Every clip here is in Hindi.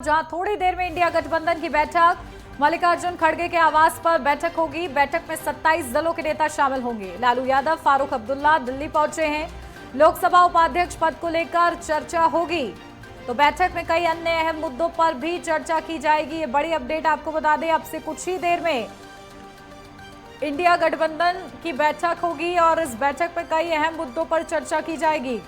जहां थोड़ी देर में इंडिया गठबंधन की बैठक मल्लिकार्जुन खड़गे के आवास पर बैठक होगी। बैठक में 27 दलों के नेता शामिल होंगे। लालू यादव, फारूक अब्दुल्ला दिल्ली पहुंचे हैं। लोकसभा उपाध्यक्ष पद को लेकर चर्चा होगी। तो बैठक में कई अन्य अहम मुद्दों पर भी चर्चा की जाएगी। ये बड़ी अपडेट आपको बता दें, अब से कुछ ही देर में इंडिया गठबंधन की बैठक होगी और इस बैठक में कई अहम मुद्दों पर चर्चा की जाएगी।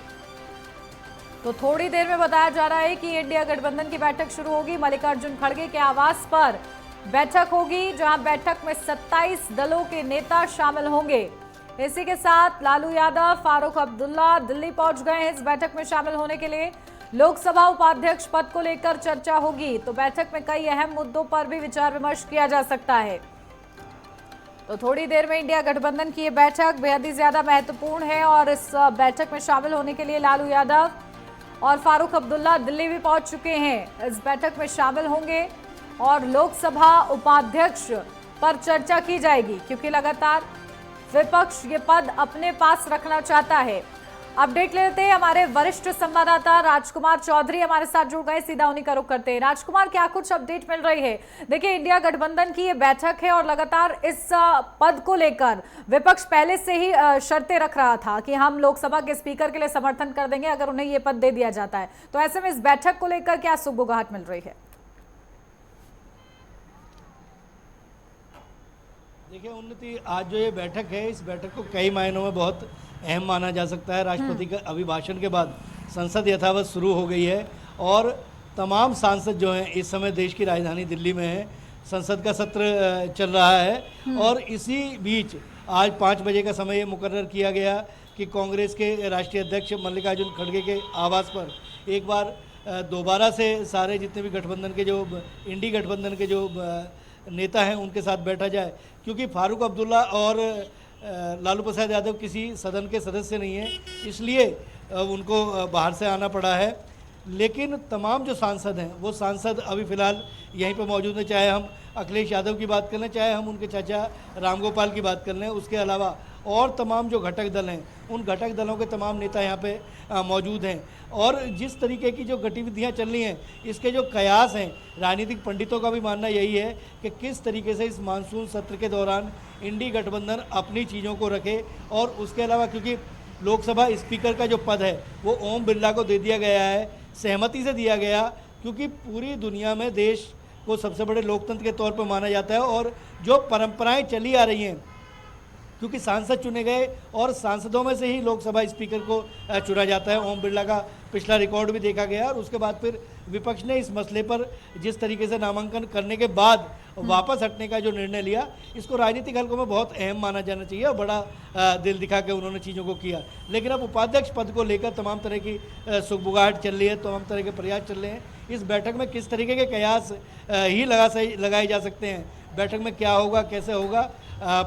तो थोड़ी देर में बताया जा रहा है कि इंडिया गठबंधन की बैठक शुरू होगी। मल्लिकार्जुन खड़गे के आवास पर बैठक होगी, जहां बैठक में 27 दलों के नेता शामिल होंगे। इसी के साथ लालू यादव, फारूक अब्दुल्ला दिल्ली पहुंच गए हैं इस बैठक में शामिल होने के लिए। लोकसभा उपाध्यक्ष पद को लेकर चर्चा होगी। तो बैठक में कई अहम मुद्दों पर भी विचार विमर्श किया जा सकता है। तो थोड़ी देर में इंडिया गठबंधन की ये बैठक बेहद ही ज्यादा महत्वपूर्ण है और इस बैठक में शामिल होने के लिए लालू यादव और फारूक अब्दुल्ला दिल्ली भी पहुंच चुके हैं। इस बैठक में शामिल होंगे और लोकसभा उपाध्यक्ष पर चर्चा की जाएगी, क्योंकि लगातार विपक्ष ये पद अपने पास रखना चाहता है। अपडेट लेते हैं, हमारे वरिष्ठ संवाददाता राजकुमार चौधरी हमारे साथ जुड़ गए। सीधा उन्हीं का रुख करते हैं। राजकुमार, क्या कुछ अपडेट मिल रही है? देखिए, इंडिया गठबंधन की ये बैठक है और लगातार इस पद को लेकर विपक्ष पहले से ही शर्तें रख रहा था कि हम लोकसभा के स्पीकर के लिए समर्थन कर देंगे अगर उन्हें ये पद दे दिया जाता है। तो ऐसे में इस बैठक को लेकर क्या सुगबुगाहट मिल रही है? देखिए उन्नति, आज जो ये बैठक है, इस बैठक को कई मायनों में बहुत अहम माना जा सकता है। राष्ट्रपति के अभिभाषण के बाद संसद यथावत शुरू हो गई है और तमाम सांसद जो हैं इस समय देश की राजधानी दिल्ली में हैं। संसद का सत्र चल रहा है और इसी बीच आज 5 बजे का समय मुकर्रर किया गया कि कांग्रेस के राष्ट्रीय अध्यक्ष मल्लिकार्जुन खड़गे के आवास पर एक बार दोबारा से सारे जितने भी गठबंधन के जो इंडी गठबंधन के जो नेता हैं उनके साथ बैठा जाए, क्योंकि फारूक अब्दुल्ला और लालू प्रसाद यादव किसी सदन के सदस्य नहीं हैं, इसलिए उनको बाहर से आना पड़ा है। लेकिन तमाम जो सांसद हैं वो सांसद अभी फ़िलहाल यहीं पर मौजूद हैं, चाहे हम अखिलेश यादव की बात कर लें, चाहे हम उनके चाचा रामगोपाल की बात कर लें। उसके अलावा और तमाम जो घटक दल हैं उन घटक दलों के तमाम नेता यहाँ पे मौजूद हैं। और जिस तरीके की जो गतिविधियाँ चल रही हैं, इसके जो कयास हैं, राजनीतिक पंडितों का भी मानना यही है कि किस तरीके से इस मानसून सत्र के दौरान इंडी गठबंधन अपनी चीज़ों को रखे। और उसके अलावा क्योंकि लोकसभा स्पीकर का जो पद है वो ओम बिरला को दे दिया गया है, सहमति से दिया गया, क्योंकि पूरी दुनिया में देश को सबसे बड़े लोकतंत्र के तौर पर माना जाता है। और जो परंपराएं चली आ रही हैं, क्योंकि सांसद चुने गए और सांसदों में से ही लोकसभा स्पीकर को चुना जाता है। ओम बिरला का पिछला रिकॉर्ड भी देखा गया और उसके बाद फिर विपक्ष ने इस मसले पर जिस तरीके से नामांकन करने के बाद वापस हटने का जो निर्णय लिया, इसको राजनीतिक हलकों में बहुत अहम माना जाना चाहिए और बड़ा दिल दिखा के उन्होंने चीज़ों को किया। लेकिन अब उपाध्यक्ष पद को लेकर तमाम तरह की सुगबुगाहट चल रही है, तमाम तरह के प्रयास चल रहे हैं। इस बैठक में किस तरीके के कयास ही लगाए जा सकते हैं, बैठक में क्या होगा, कैसे होगा,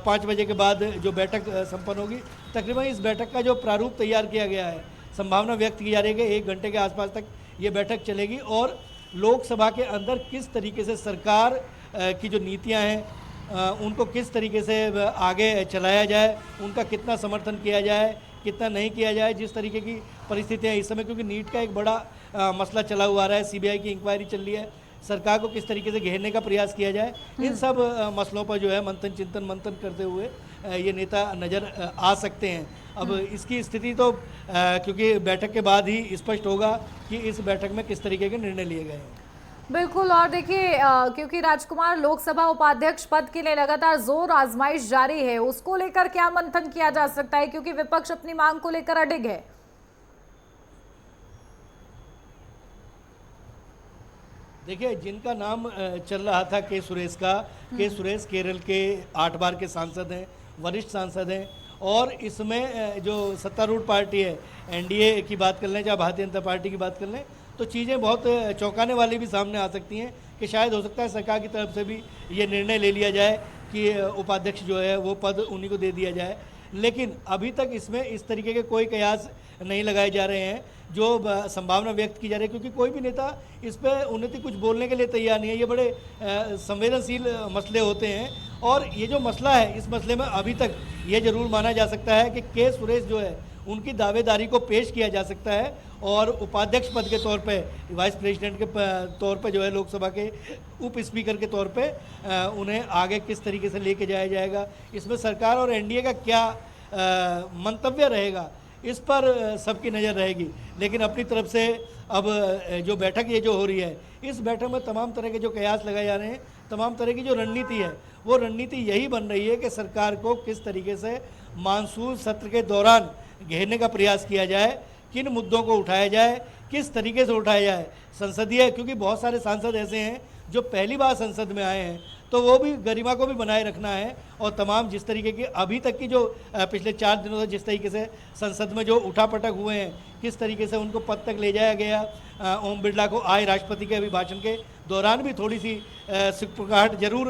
5 बजे के बाद जो बैठक संपन्न होगी। तकरीबन इस बैठक का जो प्रारूप तैयार किया गया है, संभावना व्यक्त की जा रही है कि 1 घंटे के आसपास तक ये बैठक चलेगी और लोकसभा के अंदर किस तरीके से सरकार की जो नीतियां हैं उनको किस तरीके से आगे चलाया जाए, उनका कितना समर्थन किया जाए, कितना नहीं किया जाए। जिस तरीके की परिस्थितियाँ इस समय, क्योंकि नीट का एक बड़ा मसला चला हुआ रहा है, सीबीआई की इंक्वायरी चल रही है, सरकार को किस तरीके से घेरने का प्रयास किया जाए, इन सब मसलों पर जो है मंथन करते हुए ये नेता नज़र आ सकते हैं। अब इसकी स्थिति तो क्योंकि बैठक के बाद ही स्पष्ट होगा कि इस बैठक में किस तरीके के निर्णय लिए गए हैं। बिल्कुल। और देखिए, क्योंकि राजकुमार, लोकसभा उपाध्यक्ष पद के लिए लगातार जोर आजमाइश जारी है, उसको लेकर क्या मंथन किया जा सकता है, क्योंकि विपक्ष अपनी मांग को लेकर अडिग है? देखिए, जिनका नाम चल रहा था के सुरेश का, के सुरेश केरल के 8 बार के सांसद हैं, वरिष्ठ सांसद हैं। और इसमें जो सत्तारूढ़ पार्टी है, एनडीए की बात कर लें, चाहे भारतीय जनता पार्टी की बात कर लें, तो चीज़ें बहुत चौंकाने वाली भी सामने आ सकती हैं कि शायद हो सकता है सरकार की तरफ से भी ये निर्णय ले लिया जाए कि उपाध्यक्ष जो है वो पद उन्हीं को दे दिया जाए। लेकिन अभी तक इसमें इस तरीके के कोई कयास नहीं लगाए जा रहे हैं जो संभावना व्यक्त की जा रही है, क्योंकि कोई भी नेता इस पर उन्नति कुछ बोलने के लिए तैयार नहीं है। ये बड़े संवेदनशील मसले होते हैं और ये जो मसला है, इस मसले में अभी तक ये जरूर माना जा सकता है कि के सुरेश जो है उनकी दावेदारी को पेश किया जा सकता है और उपाध्यक्ष पद के तौर पे, वाइस प्रेसिडेंट के तौर पे जो है लोकसभा के उप स्पीकर के तौर पे उन्हें आगे किस तरीके से लेके जाया जाएगा, इसमें सरकार और एनडीए का क्या मंतव्य रहेगा, इस पर सबकी नज़र रहेगी। लेकिन अपनी तरफ से अब जो बैठक ये जो हो रही है, इस बैठक में तमाम तरह के जो कयास लगाए जा रहे हैं, तमाम तरह की जो रणनीति है, वो रणनीति यही बन रही है कि सरकार को किस तरीके से मानसून सत्र के दौरान घेरने का प्रयास किया जाए, किन मुद्दों को उठाया जाए, किस तरीके से उठाया जाए। संसदीय, क्योंकि बहुत सारे सांसद ऐसे हैं जो पहली बार संसद में आए हैं, तो वो भी गरिमा को भी बनाए रखना है। और तमाम जिस तरीके की अभी तक की जो पिछले 4 दिनों से जिस तरीके से संसद में जो उठापटक हुए हैं, किस तरीके से उनको पद तक ले जाया गया, ओम बिरला को आए राष्ट्रपति के अभिभाषण के दौरान भी थोड़ी सी सिकपकाहट जरूर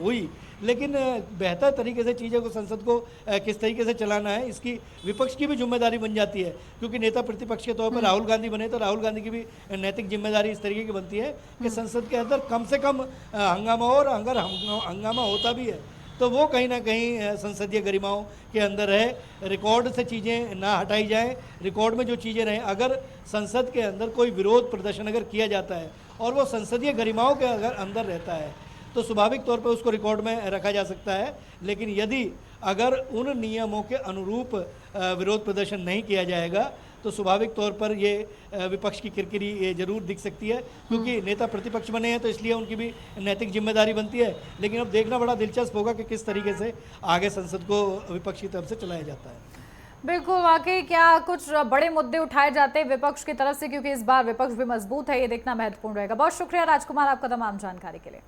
हुई, लेकिन बेहतर तरीके से चीज़ों को संसद को किस तरीके से चलाना है, इसकी विपक्ष की भी जिम्मेदारी बन जाती है। क्योंकि नेता प्रतिपक्ष के तौर पर राहुल गांधी बने तो राहुल गांधी की भी नैतिक जिम्मेदारी इस तरीके की बनती है कि संसद के अंदर कम से कम हंगामा हो, और अगर हंगामा होता भी है तो वो कहीं ना कहीं संसदीय गरिमाओं के अंदर रहे, रिकॉर्ड से चीज़ें ना हटाई जाएं, रिकॉर्ड में जो चीज़ें रहें। अगर संसद के अंदर कोई विरोध प्रदर्शन अगर किया जाता है और वो संसदीय गरिमाओं के अगर अंदर रहता है, तो स्वाभाविक तौर पर उसको रिकॉर्ड में रखा जा सकता है। लेकिन यदि अगर उन नियमों के अनुरूप विरोध प्रदर्शन नहीं किया जाएगा, तो स्वाभाविक तौर पर ये विपक्ष की किरकिरी ये जरूर दिख सकती है। क्योंकि नेता प्रतिपक्ष बने हैं तो इसलिए उनकी भी नैतिक जिम्मेदारी बनती है। लेकिन अब देखना बड़ा दिलचस्प होगा कि किस तरीके से आगे संसद को विपक्ष की तरफ से चलाया जाता है। बिल्कुल, वाकई क्या कुछ बड़े मुद्दे उठाए जाते हैं विपक्ष की तरफ से, क्योंकि इस बार विपक्ष भी मजबूत है, ये देखना महत्वपूर्ण रहेगा। बहुत शुक्रिया राजकुमार आपका तमाम जानकारी के लिए।